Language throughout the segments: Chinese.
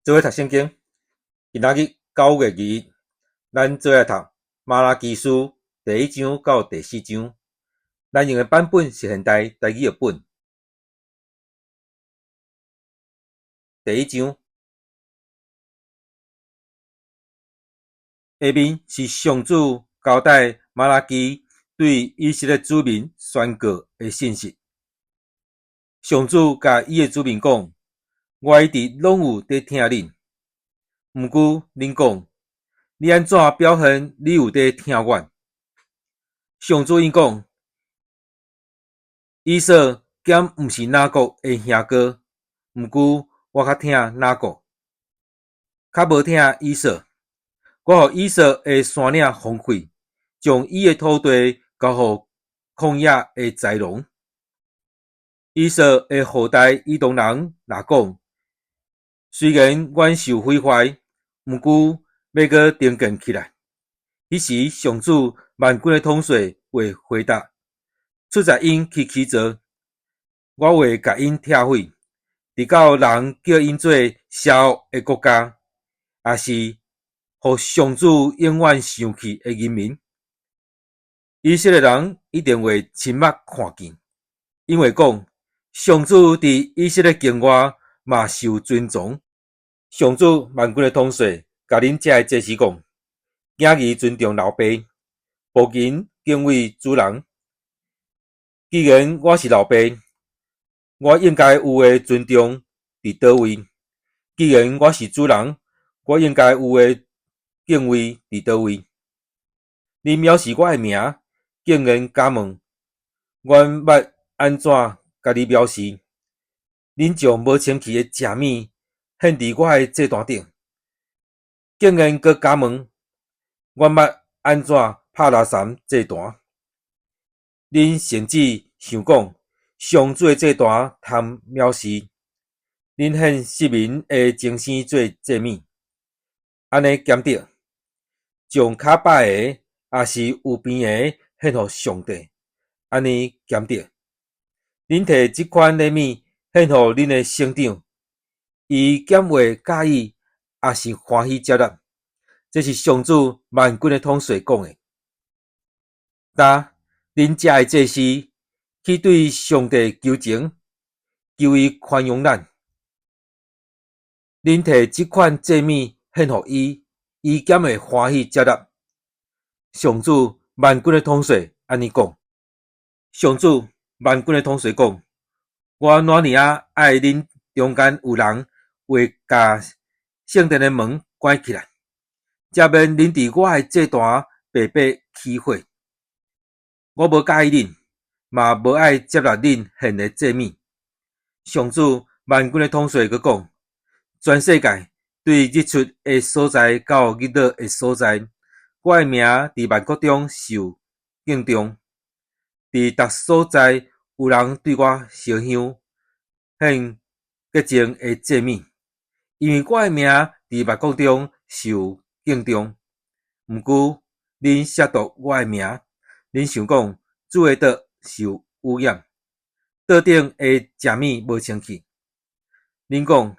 做伙读圣经，今仔日9月2日，咱做来读马拉基书第1章到第4章。咱用的版本是现代台语译本。第1章下面是上主交代马拉基对以色列子民宣告的信息。上主甲伊的子民讲：我一直拢有在听恁，毋过恁讲，你安怎表现你有在听我？上主因讲：以扫减毋是雅各的兄哥，毋过我较听雅各，较无听以扫。我予以扫的山岭荒废，将伊的土地交予旷野的豺狼。以扫的后代以东人若讲，虽然阮受毁坏，毋过要阁重建起来。彼时上主万军的统帅会回答，出在因去起造，我会甲因拆毁，直到人叫因做邪恶的国家，也是互上主永远想起的人民。以色列人一定会亲目看见，因为讲上主伫以色列境外嘛受尊崇。上主万军的统帅甲恁遮的祭司讲：囝儿尊重老爸，仆人敬畏主人。既然我是老爸，我应该有的尊重伫倒位？既然我是主人，我应该有的敬畏伫倒位？恁藐视我的名，竟然敢问，阮捌安怎甲你藐视？恁将无清气的食物献伫我的祭坛顶，竟然阁敢问，阮捌安怎拍拉三祭坛？恁甚至想讲，上主的祭坛通藐视？恁献失民的精生做祭物，安尼检得，将骹歹的也是有病的献予上帝，安尼检得。恁摕即款礼物献予恁的省长，伊减会介意，也是欢喜接纳。这是上主万军的统帅讲的。恁遮的祭司去对上帝求情，求伊宽容咱。恁摕即款祭物献予伊，伊减会欢喜接纳。上主万军的统帅安尼讲。上主万军的统帅讲：我哪尔啊爱恁中间有人会甲圣殿的门关起来，才免恁伫我的祭坛白白起火。我无介意恁，嘛无爱接纳恁献的祭物。上主万军的统帅阁讲：全世界对日出的所在到日落的所在，我的名伫万国中受敬重。伫逐所在有人对我烧香，献洁净的祭物，因为我的名伫万国中受敬重。毋过恁亵渎我的名，恁想讲主的道受污染，道顶的食物无清气。恁讲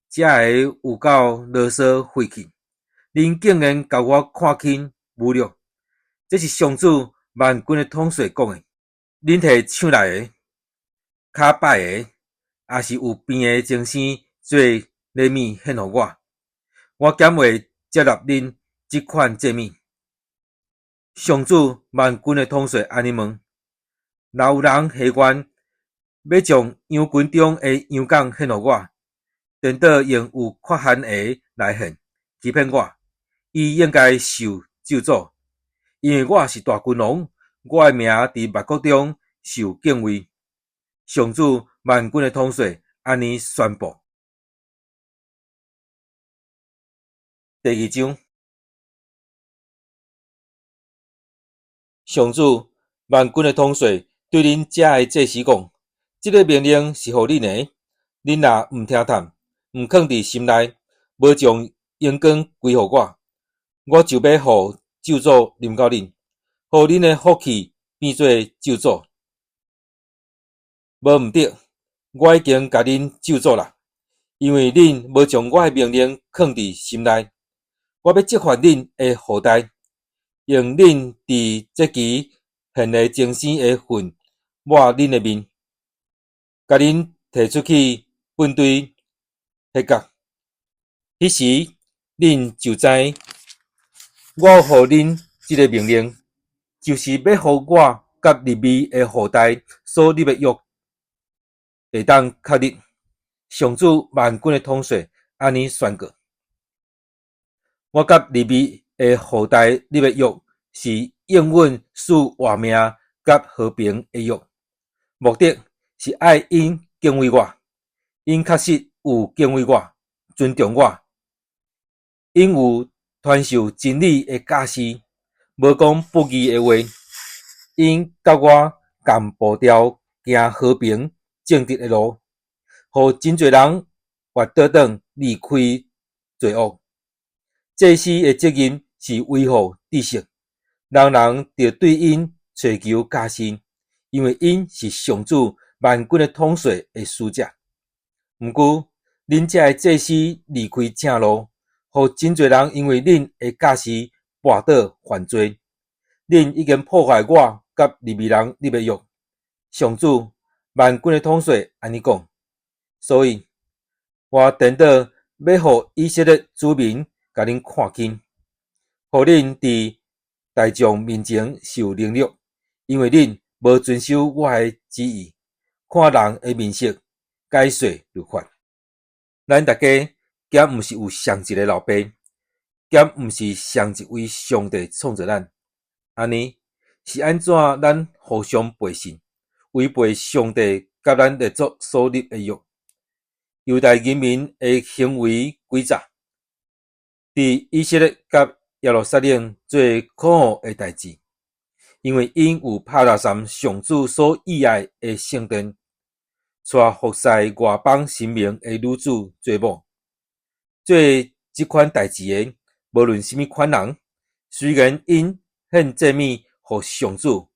遮个有够啰嗦废气，恁竟然甲我看轻侮辱。这是上主万军的统帅讲的。恁摕抢来的、骹歹的，也是有病的精生做礼物献予我，我减会接纳恁即款祭物。上主万军的统帅安尼问：若有人下愿要将羊群中的羊羔献予我，颠倒用有缺陷的来献，欺骗我，伊应该受咒诅，因为我是大君王，我的名伫万国中受敬畏。上主万军的统帅安尼宣布。第2章，上主万军的统帅对恁遮的祭司讲：这个命令是互恁的，恁若毋听谈，毋放伫心内，无将阳光归予我，我就要互咒诅临到恁，互恁的福气变做咒诅。无毋对，我已经甲恁咒诅啦，因为恁无将我的命令放伫心内，我要责罚恁的后代，用恁伫这期现的精生的粪抹恁的面，甲恁摕出去分队迄角。迄时恁就知，我予恁即个命令，就是要予我甲利未的后代所立的约，会当确立。上主万军的统帅安尼宣告：我甲利未的后代立的约，是永远赐活命甲和平的约，目的是爱因敬畏我，因确实有敬畏我、尊重我，因有传授真理的教示，无讲不义的话，因甲我共步调行和平正直的路，互真侪人活倒转离开罪恶。祭司的责任是维护秩序，人人着对因祈求加薪，因为因是上主万军的统帅的使者。毋过，恁这的祭司离开正路，互真侪人因为恁的教示绊倒犯罪。恁已经破坏我甲利未人立的约。上主万军的统帅安尼讲，所以我等到要互以色列子民甲恁看清，互恁伫大众面前受凌辱，因为恁无遵守我的旨意，看人的面色，解说律法。咱大家兼毋是有上一个老爸，兼毋是上一位上帝创造咱，安尼是安怎咱互相背信，违背上帝甲咱列祖所立的约？犹太人民的行为诡诈，伫以色列甲耶路撒冷做可恶的代志，因为因有拍打伤上主所喜爱的圣殿，带服侍外邦神明的女子做某。做即款代志的，无论什么款人，虽然因献祭物互上主，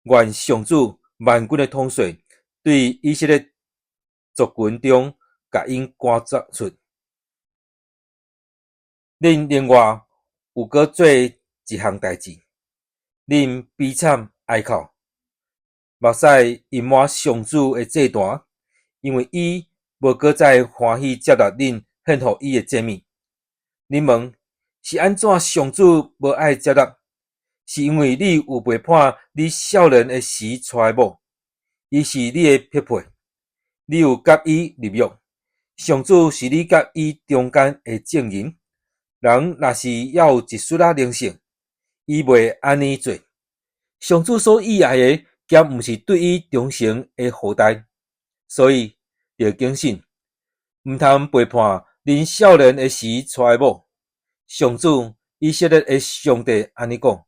愿上主万军的统帅对以色列族群中甲因赶逐出。恁另外有搁做一项代志，恁悲惨哀哭，目屎溢满上主的祭坛，因为伊无搁再欢喜接纳恁献互伊的祭物。恁问是安怎上主无爱接纳？是因为你有背叛你少年的时娶的某，伊是你的匹配，你有甲伊立约，上主是你甲伊中间的证人。人若是还有一丝仔灵性，伊袂安尼做。上主所喜爱的，兼毋是对伊忠诚的后代，所以着谨慎，毋通背叛恁少年的时娶的某。上主以色列的上帝安尼讲：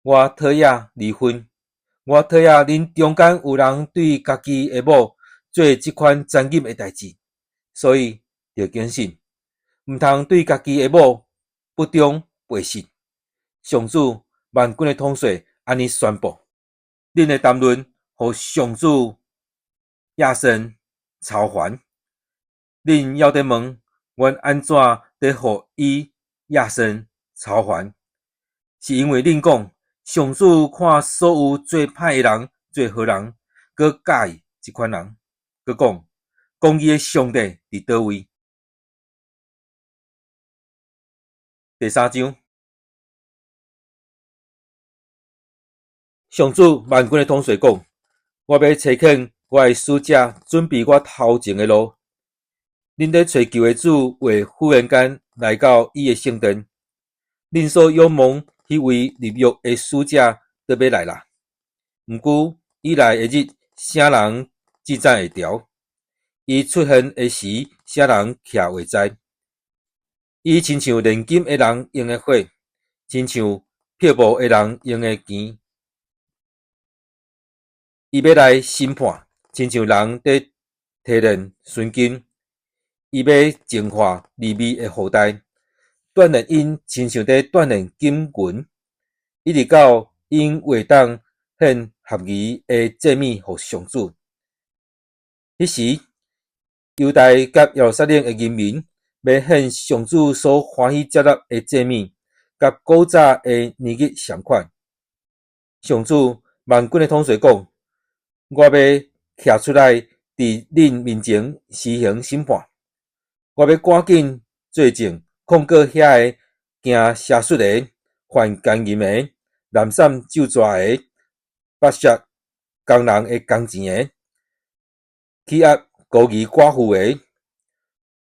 我讨厌离婚，我讨厌恁中间有人对家己的某做即款残忍的代志，所以着谨慎。毋通对家己的某不忠背信。上主万军的统帅安尼宣布：恁的谈论，互上主亚森偿还。恁要得问，阮安怎得互伊亚森偿还？是因为恁讲，上主看所有做歹的人做好人，搁介意即款人，搁讲公义的上帝伫倒位？第3章，上主万军的统帅讲：我要差遣我的使者，准备我头前的路。恁在找求的主会忽然间来到伊的圣殿，恁所仰望迄位立约的使者都要来啦。毋过伊来的日，啥人记载会条？伊出现的时，啥人徛会知？伊亲像炼金的人用的火，亲像漂泊的人用的钱。伊要来审判，亲像人在提炼纯金。伊要净化利未的后代，锻炼因，亲像在锻炼金银，一直到因会当献合宜的祭物互上主。迄时，犹大甲耶路撒冷的人民要献上主所欢喜接纳的祭物，甲古早的年日相款。上主万军的统帅讲：我要徛出来，伫恁面前施行审判。我要赶紧做证，控告遐个行邪术的、犯奸淫的、滥散咒纸的、剥削工人的工钱的、欺压孤儿寡妇的、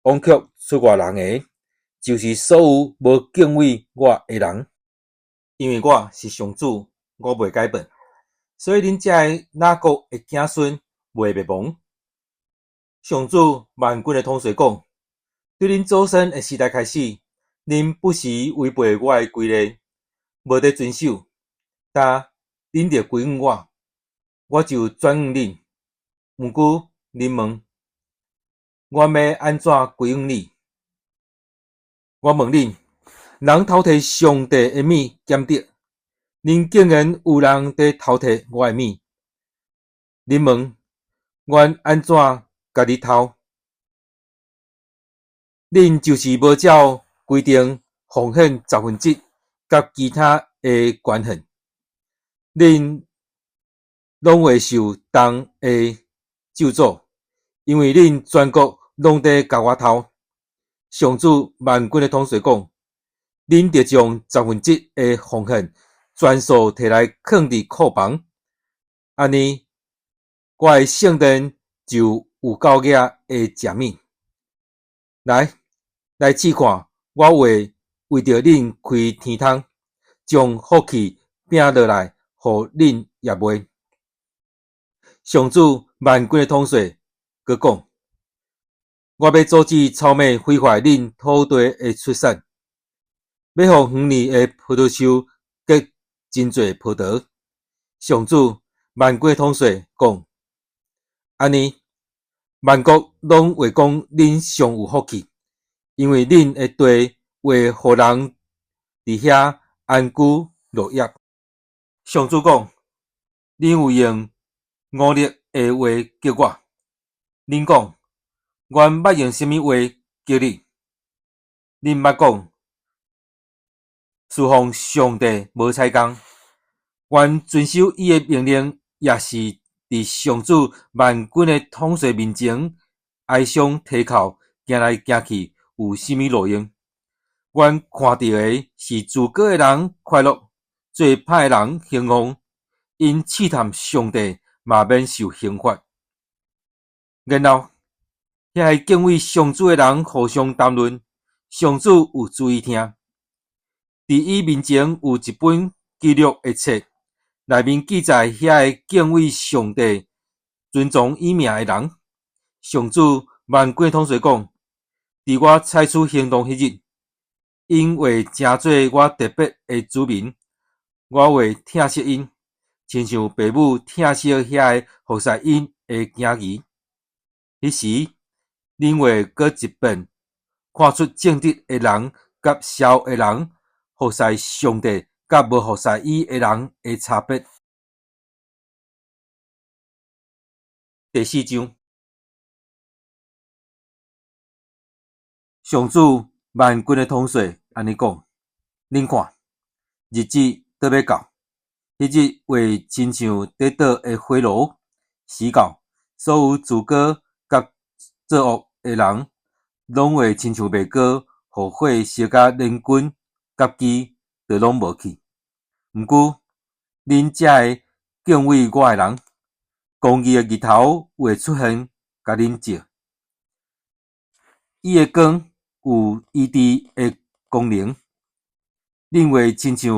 枉曲出外人的，就是所有无敬畏我的人。因为我是上主，我袂改变，所以恁遮的哪国的子孙袂灭亡。上主万军的统帅讲：对恁祖先的时代开始，恁不时违背我的规例，无得遵守，但恁着归向我，我就转向恁。毋过恁问，我要安怎归向你？我问恁，人偷摕上帝的物减得，恁竟然有人伫偷摕我的物？恁问，我安怎家己偷？恁就是无照规定奉献1/10，甲其他的权限，恁拢会受当的咒诅，因为恁全国拢伫甲我偷。上主万军的统帅讲：恁得将1/10的奉献全数摕来藏伫库房，安尼我的圣殿就有够额的食物。来试看，我会为着恁开天窗，将福气拼落来，互恁也袂。上主万军的统帅佮讲：我要阻止草莓毁坏恁土地的出产，要互园里的葡萄树结真侪葡萄。上主万军的统帅讲：安尼，万国拢会讲恁上有福气，因为恁的地会互人伫遐安居乐业。上主讲：恁有用忤逆的话叫我，恁讲：我捌用什么话叫你？恁捌讲侍奉上帝无彩工，愿遵守伊的命令，也是伫上主万军的统帅面前哀伤啼哭，行来行去有甚么路用？阮看到的是自高的人快乐，做歹的人兴旺，因试探上帝嘛免受刑罚。然后，遐个敬畏上主的人互相谈论，上主有注意听。伫伊面前有一本记录的册，内面记载遐个敬畏上帝、尊重伊名的人。上主万军统帅讲：伫我采取行动迄日，因会成做我特别的子民，我会疼惜因，亲像父母疼惜遐个服侍因的囝儿。迄时，恁会搁一遍看出正直的人甲邪恶的人，服侍上帝甲无服侍伊的人的差别。第4章，上主万军的统帅安尼讲：恁看，日子倒要到，迄日会亲像跌倒的火炉，时到，所有自高甲作恶的人，拢会亲像麦秆，互火烧甲连根甲枝，就拢无去。毋过，恁遮个敬畏我的人，公义的日头会出现，甲恁照。伊的光有医治的功能，恁会亲像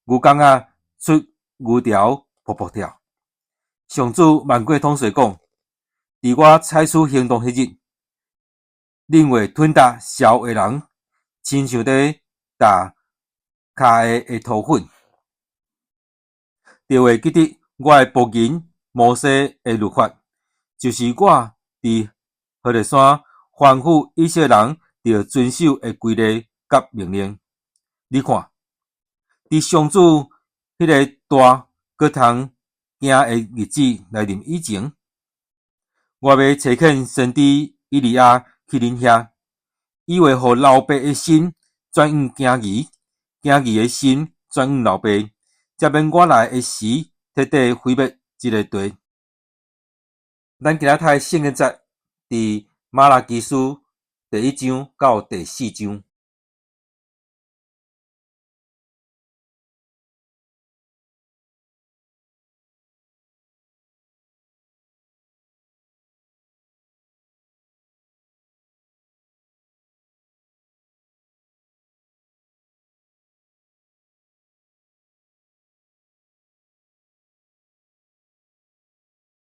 牛公仔出牛条噗噗跳。上主万军统帅讲：伫我采取行动迄日，恁会吞踏邪恶的人，亲像在踏骹的土粉，就会记得我的仆人摩西的律法，就是我伫何烈山吩咐以色列人着遵守的规例甲命令。你看，伫上主迄个大搁通行的日子来临以前，我要差遣先知以利亚去恁遐，以为互老爸的心转向囝儿，囝儿的心转向老爸，才免我来的时彻底毁灭这个地。咱今仔读的圣经节伫马拉基书第1章到第4章。